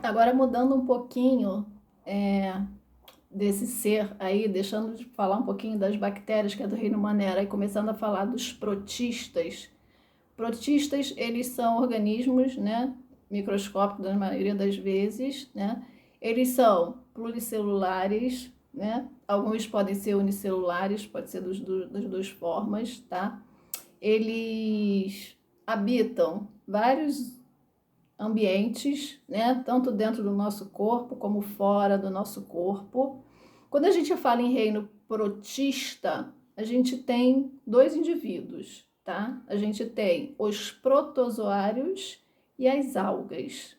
Agora mudando um pouquinho desse ser aí, deixando de falar um pouquinho das bactérias, que é do reino Manera, e começando a falar dos protistas. Protistas, eles são organismos, né, microscópicos na maioria das vezes, né? Eles são pluricelulares, né? Alguns podem ser unicelulares, pode ser das duas formas, tá? Eles habitam vários ambientes, né? Tanto dentro do nosso corpo como fora do nosso corpo. Quando a gente fala em reino protista, a gente tem dois indivíduos, tá? A gente tem os protozoários e as algas.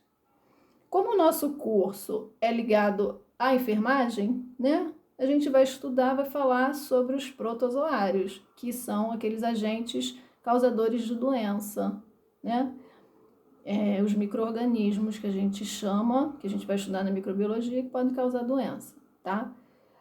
Como o nosso curso é ligado à enfermagem, né? A gente vai estudar, vai falar sobre os protozoários, que são aqueles agentes causadores de doença, né? Os micro-organismos que a gente chama, que a gente vai estudar na microbiologia, que podem causar doença, tá?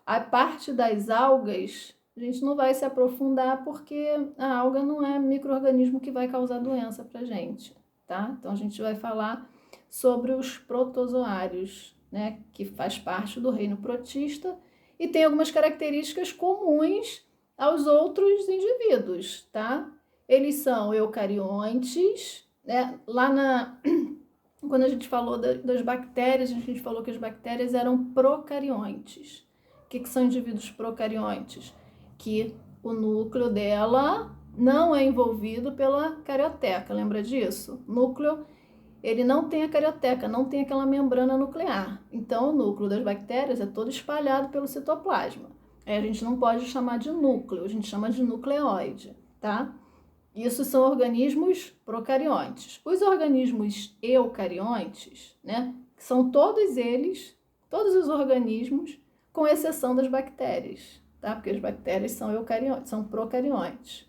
A parte das algas, a gente não vai se aprofundar porque a alga não é micro-organismo que vai causar doença pra gente, tá? Então a gente vai falar sobre os protozoários, né, que faz parte do reino protista e tem algumas características comuns aos outros indivíduos, tá? Eles são eucariontes, né? Quando a gente falou das bactérias, a gente falou que as bactérias eram procariontes. O que são indivíduos procariontes? Que o núcleo dela não é envolvido pela carioteca, lembra disso? O núcleo, ele não tem a carioteca, não tem aquela membrana nuclear. Então, o núcleo das bactérias é todo espalhado pelo citoplasma. Aí a gente não pode chamar de núcleo, a gente chama de nucleóide, tá? Isso são organismos procariontes. Os organismos eucariontes, né, são todos eles, todos os organismos, com exceção das bactérias, tá? Porque as bactérias são eucariontes, são procariontes.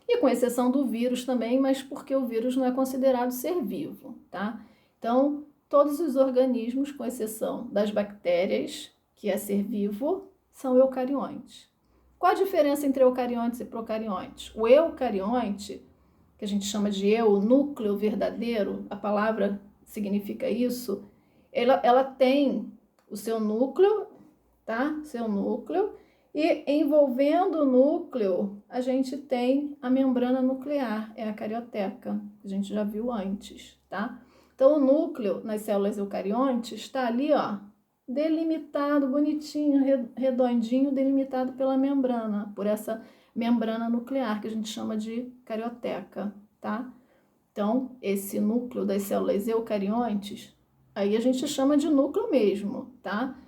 E com exceção do vírus também, mas porque o vírus não é considerado ser vivo, tá? Então, todos os organismos, com exceção das bactérias, que é ser vivo, são eucariontes. Qual a diferença entre eucariontes e procariontes? O eucarionte, que a gente chama de núcleo verdadeiro, a palavra significa isso, ela tem o seu núcleo, tá? Seu núcleo, e envolvendo o núcleo, a gente tem a membrana nuclear, é a carioteca, que a gente já viu antes, tá? Então, o núcleo nas células eucariontes está ali, ó, delimitado, bonitinho, redondinho, delimitado pela membrana, por essa membrana nuclear, que a gente chama de carioteca, tá? Então, esse núcleo das células eucariontes, aí a gente chama de núcleo mesmo, tá?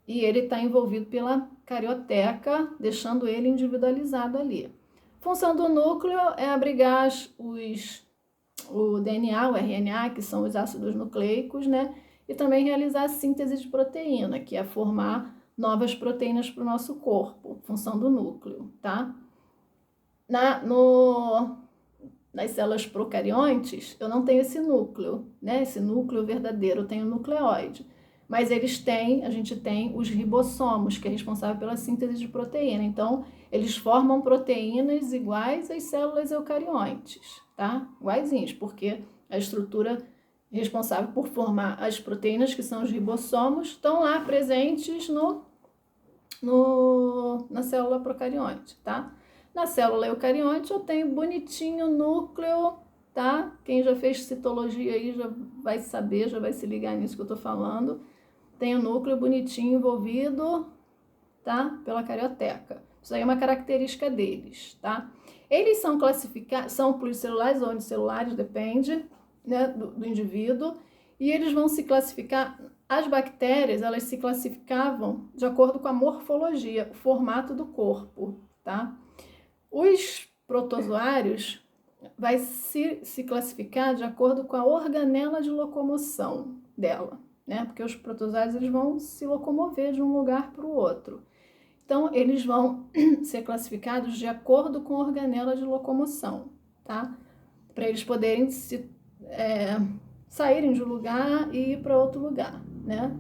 E ele está envolvido pela carioteca, deixando ele individualizado ali. Função do núcleo é abrigar o DNA, o RNA, que são os ácidos nucleicos, né? E também realizar a síntese de proteína, que é formar novas proteínas para o nosso corpo, função do núcleo, tá? Nas células procariontes, eu não tenho esse núcleo, né? Esse núcleo verdadeiro, eu tenho o nucleóide. Mas a gente tem os ribossomos, que é responsável pela síntese de proteína. Então, eles formam proteínas iguais às células eucariontes, tá? Iguaizinhos, porque a estrutura responsável por formar as proteínas, que são os ribossomos, estão lá presentes na célula procarionte, tá? Na célula eucarionte eu tenho bonitinho núcleo, tá? Quem já fez citologia aí já vai saber, já vai se ligar nisso que eu tô falando. Tem o núcleo bonitinho envolvido, tá? Pela carioteca. Isso aí é uma característica deles, tá? Eles são classificados, são pluricelulares ou unicelulares, depende, né, do indivíduo, e eles vão se classificar. As bactérias, elas se classificavam de acordo com a morfologia, o formato do corpo, tá? Os protozoários vai se classificar de acordo com a organela de locomoção dela, né? Porque os protozoários eles vão se locomover de um lugar para o outro. Então, eles vão ser classificados de acordo com a organela de locomoção, tá? Para eles poderem saírem de um lugar e ir para outro lugar, né?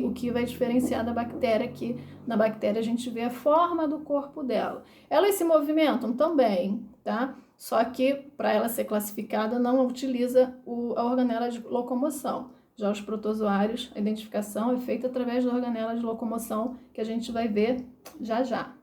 O que vai diferenciar da bactéria, que na bactéria a gente vê a forma do corpo dela. Elas se movimentam também, tá? Só que para ela ser classificada não utiliza a organela de locomoção. Já os protozoários, a identificação é feita através da organela de locomoção, que a gente vai ver já já.